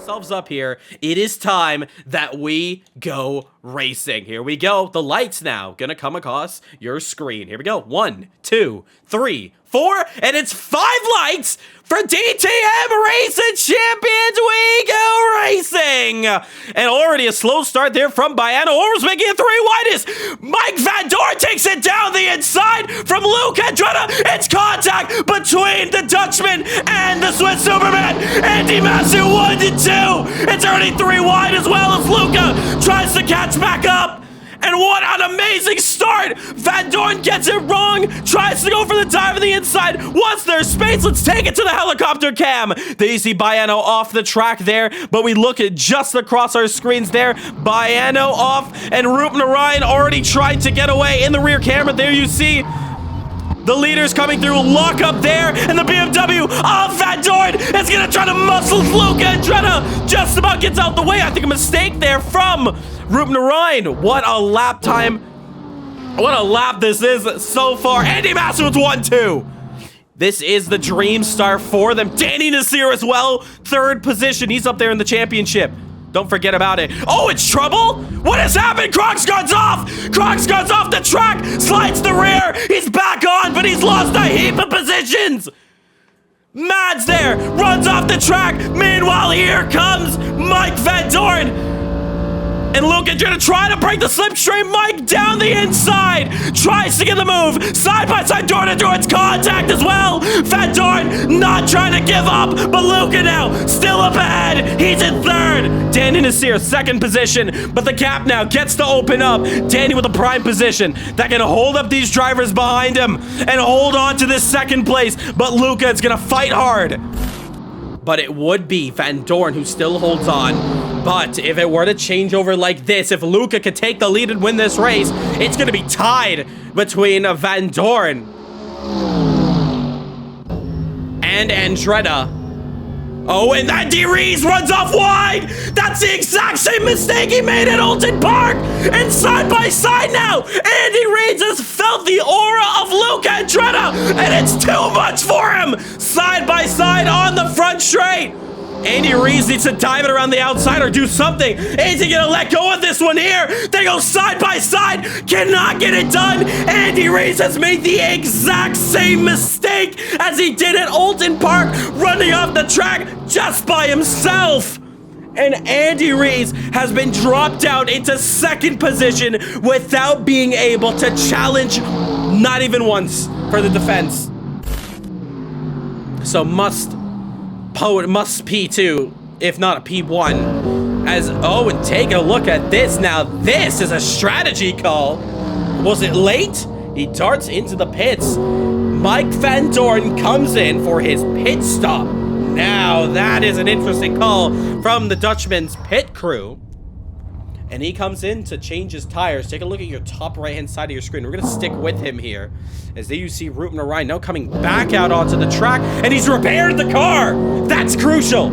ourselves up here. It is time that we go racing. Here we go. The lights now gonna come across your screen. Here we go. 1, 2, 3, 4, and it's 5 lights for DTM Racing Champions. We go racing, and already a slow start there from Baiano. Almost making it 3 widest. Mike Van Doorn takes it down the inside from Luke Andretta. It's contact between the Dutchman and the Swiss Superman. Andy Massey 1 to 2. It's already 3 wide as well as Luca tries to catch back up. And what an amazing start! Van Doorn gets it wrong, tries to go for the dive on the inside. Once there's space, let's take it to the helicopter cam. There you see Baiano off the track there, but we look at just across our screens there. Baiano off, and Rupen Orion already tried to get away in the rear camera. There you see the leaders coming through, lock up there, and the BMW of Van Doorn is gonna try to muscle Luca Andretta. Just about gets out the way. I think a mistake there from Rupen Orion. What a lap time. What a lap this is so far. Andy Massey with 1-2. This is the dream start for them. Danny Nasir as well. 3rd position. He's up there in the championship. Don't forget about it. Oh, it's trouble? What has happened? Crocs guns off! Crocs guns off the track! Slides the rear! He's back on, but he's lost a heap of positions! Mads there! Runs off the track! Meanwhile, here comes Mike Van Doorn! And Luke is gonna try to break the slipstream. Mike down the inside. Tries to get the move. Side by side, door to door. It's contact as well. Van Doorn not trying to give up. But Luca now still up ahead. He's in 3rd. Danny Nasir, 2nd position. But the gap now gets to open up. Danny with a prime position that can hold up these drivers behind him and hold on to this 2nd place. But Luca is gonna fight hard. But it would be Van Doorn who still holds on. But if it were to change over like this, if Luca could take the lead and win this race, it's going to be tied between Van Doorn and Andretta. Oh, and Andy Rees runs off wide. That's the exact same mistake he made at Alton Park. And side by side now, Andy Rees has felt the aura of Luke Andretta, and it's too much for him. Side by side on the front straight. Andy Rees needs to dive it around the outside or do something. Is he gonna let go of this one here? They go side by side, cannot get it done. Andy Rees has made the exact same mistake as he did at Alton Park, running off the track just by himself. And Andy Rees has been dropped out into 2nd position without being able to challenge, not even once, for the defense. So must P2, if not a P1. As, oh, and take a look at this now. This is a strategy call. Was it late? He darts into the pits. Mike Van Doorn comes in for his pit stop. Now, that is an interesting call from the Dutchman's pit crew. And he comes in to change his tires. Take a look at your top right-hand side of your screen. We're going to stick with him here. As there you see Rupen Orion now coming back out onto the track. And he's repaired the car. That's crucial.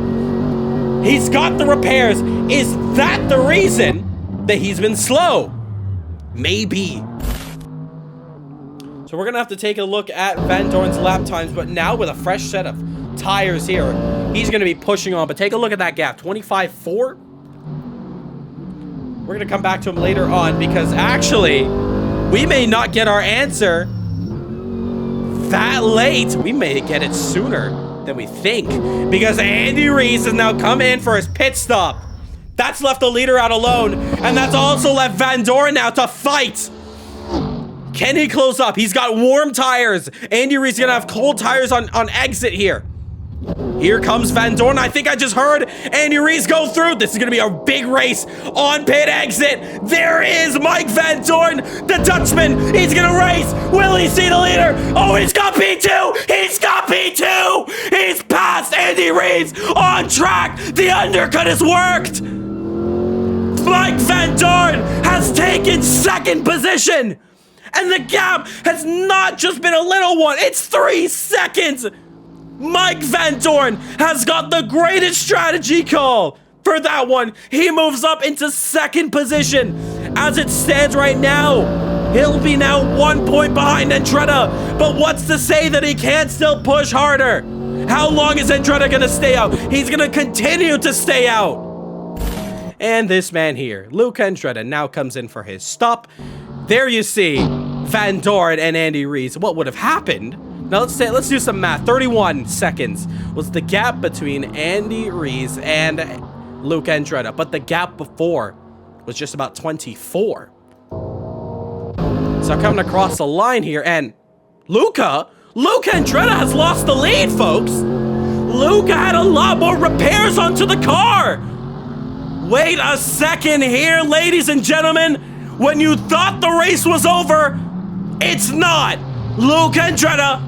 He's got the repairs. Is that the reason that he's been slow? Maybe. So we're going to have to take a look at Van Doorn's lap times. But now with a fresh set of tires here, he's going to be pushing on. But take a look at that gap. 25.4. We're going to come back to him later on because actually, we may not get our answer that late. We may get it sooner than we think because Andy Rees has now come in for his pit stop. That's left the leader out alone, and that's also left Van Doorn now to fight. Can he close up? He's got warm tires. Andy Rees is going to have cold tires on exit here. Here comes Van Doorn. I think I just heard Andy Rees go through. This is going to be a big race on pit exit. There is Mike Van Doorn, the Dutchman. He's going to race. Will he see the leader? Oh, he's got P2. He's got P2. He's passed Andy Rees on track. The undercut has worked. Mike Van Doorn has taken 2nd position. And the gap has not just been a little one. It's 3 seconds. Mike Van Doorn has got the greatest strategy call for that one. He moves up into 2nd position. As it stands right now, he'll be now 1 point behind Andretta. But what's to say that he can't still push harder? How long is Andretti gonna stay out? He's gonna continue to stay out. And this man here, Luca Andretti, now comes in for his stop. There you see Van Doorn and Andy Rees. What would have happened? Now let's do some math. 31 seconds was the gap between Andy Rees and Luca Andretti, but the gap before was just about 24. So coming across the line here, and Luca Andretti has lost the lead, folks. Luca had a lot more repairs onto the car. Wait a second here, ladies and gentlemen. When you thought the race was over, it's not. Luca Andretti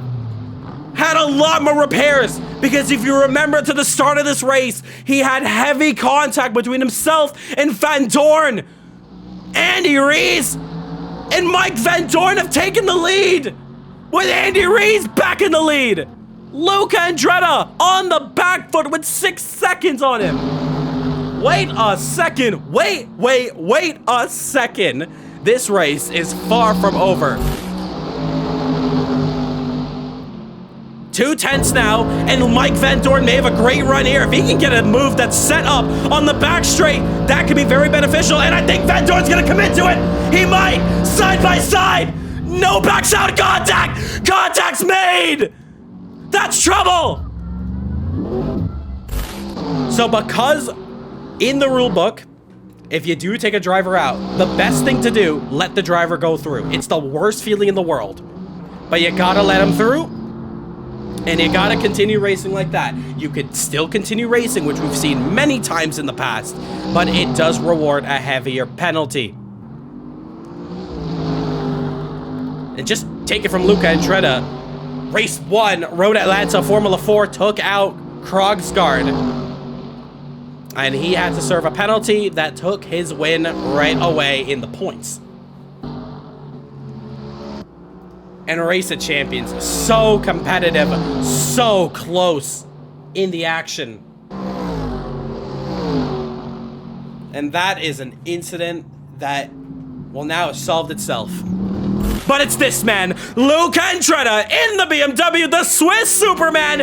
had a lot more repairs, because if you remember to the start of this race, he had heavy contact between himself and Van Doorn. Andy Rees and Mike Van Doorn have taken the lead, with Andy Rees back in the lead. Luca Andretti on the back foot with 6 seconds on him. Wait a second. Wait a second. This race is far from over. 2/10 now, and Mike Van Doorn may have a great run here. If he can get a move that's set up on the back straight, that could be very beneficial, and I think Van Doorn's gonna commit to it. He might. Side by side. No backside contact. Contact's made. That's trouble. So because in the rule book, if you do take a driver out, the best thing to do, let the driver go through. It's the worst feeling in the world, but you gotta let him through. And you gotta continue racing like that. You could still continue racing, which we've seen many times in the past, but it does reward a heavier penalty. And just take it from Luca Andretti. Race 1, Road Atlanta Formula 4 took out Krogsgaard. And he had to serve a penalty that took his win right away in the points. And Race of Champions, so competitive, so close in the action. And that is an incident that, well, now has solved itself. But it's this man, Luca Andretti, in the BMW, the Swiss Superman.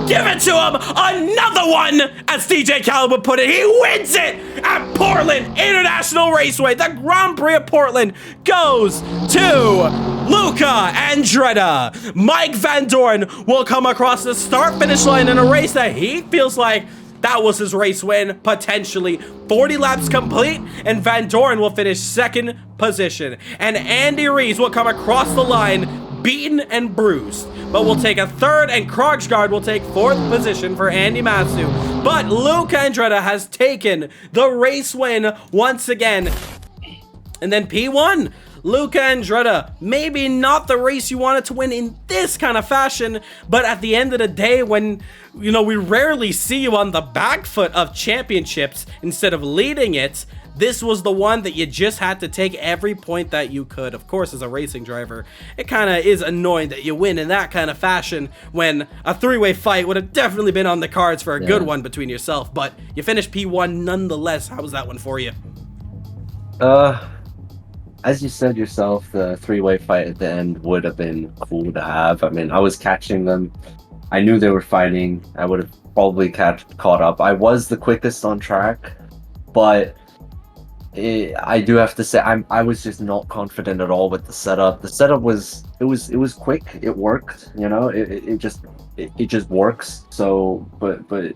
Give it to him, another one, as DJ Khaled would put it. He wins it at Portland International Raceway. The Grand Prix of Portland goes to Luca Andretti. Mike Van Doorn will come across the start-finish line in a race that he feels like that was his race win, potentially. 40 laps complete, and Van Doorn will finish 2nd position. And Andy Rees will come across the line, beaten and bruised, but will take a 3rd, and Krogsgaard will take 4th position for Andy Matsu. But Luca Andretti has taken the race win once again. And then P1. Luca Andretti, maybe not the race you wanted to win in this kind of fashion, but at the end of the day, when, you know, we rarely see you on the back foot of championships instead of leading it, this was the one that you just had to take every point that you could. Of course, as a racing driver, it kind of is annoying that you win in that kind of fashion when a 3-way fight would have definitely been on the cards for a good one between yourself, but you finished P1 nonetheless. How was that one for you? As you said yourself, the 3-way fight at the end would have been cool to have. I mean, I was catching them. I knew they were fighting. I would have probably caught up. I was the quickest on track, but I do have to say I was just not confident at all with the setup. The setup was quick. It worked. You know, it just works. So, but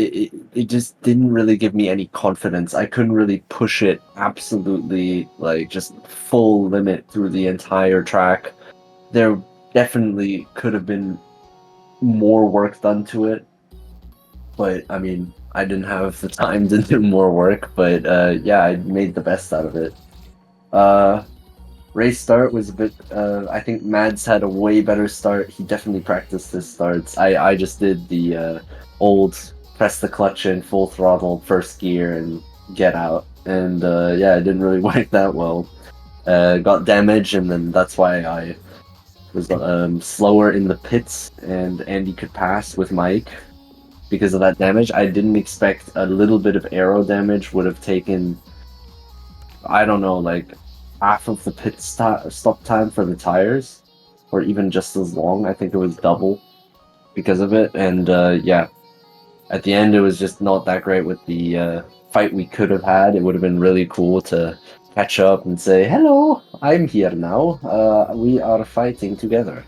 it just didn't really give me any confidence. I couldn't really push it absolutely, like, just full limit through the entire track. There definitely could have been more work done to it, but I mean, I didn't have the time to do more work, but yeah, I made the best out of it. Race start was a bit, I think Mads had a way better start. He definitely practiced his starts. I just did the old press the clutch in full throttle, first gear, and get out. And yeah, it didn't really work that well. Got damage, and then that's why I was slower in the pits, and Andy could pass with Mike because of that damage. I didn't expect a little bit of aero damage would have taken, I don't know, like half of the pit stop time for the tires, or even just as long. I think it was double. because of it. And yeah, at the end, it was just not that great with the fight we could have had. It would have been really cool to catch up and say, "Hello, I'm here now. We are fighting together,"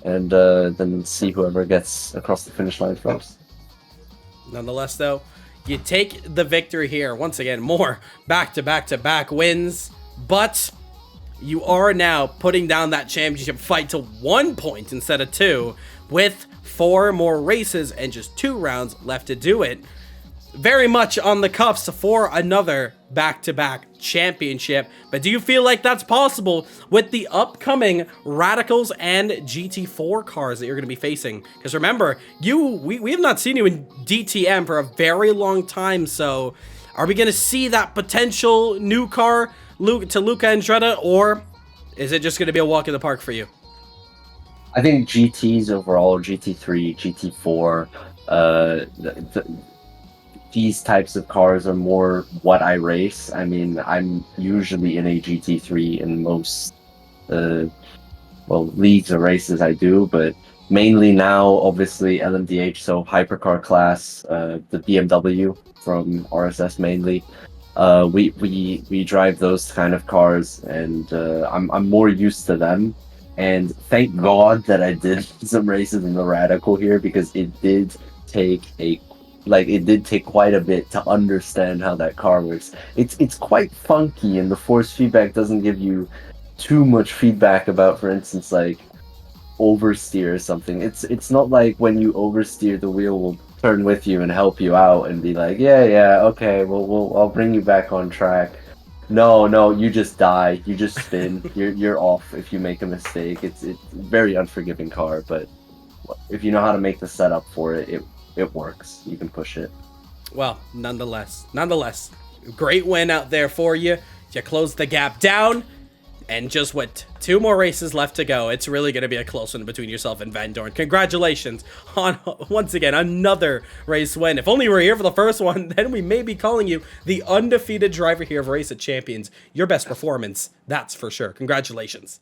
and then see whoever gets across the finish line first. Nonetheless, though, you take the victory here. Once again, more back-to-back-to-back wins, but you are now putting down that championship fight to 1 point instead of 2, with 4 more races and just 2 rounds left to do it. Very much on the cuffs for another back-to-back championship. But do you feel like that's possible with the upcoming Radicals and GT4 cars that you're going to be facing? Because remember, we have not seen you in DTM for a very long time. So are we going to see that potential new car to Luca Andretta, or is it just going to be a walk in the park for you? I think GTs overall, GT3, GT4, these types of cars are more what I race. I mean, I'm usually in a GT3 in most, leagues or races I do, but mainly now, obviously, LMDH, so hypercar class, the BMW from RSS mainly. We drive those kind of cars, and I'm more used to them. And thank God that I did some races in the Radical here, because it did take quite a bit to understand how that car works. It's quite funky, and the force feedback doesn't give you too much feedback about, for instance, like oversteer or something. It's not like when you oversteer, the wheel will turn with you and help you out and be like, yeah, okay, I'll bring you back on track. No, you just die. You just spin. you're off if you make a mistake. It's a very unforgiving car, but if you know how to make the setup for it, it works. You can push it. Well, nonetheless, great win out there for you. You closed the gap down, and just with 2 more races left to go, it's really going to be a close one between yourself and Van Dorn. Congratulations on, once again, another race win. If only we were here for the first one, then we may be calling you the undefeated driver here of Race of Champions. Your best performance, that's for sure. Congratulations.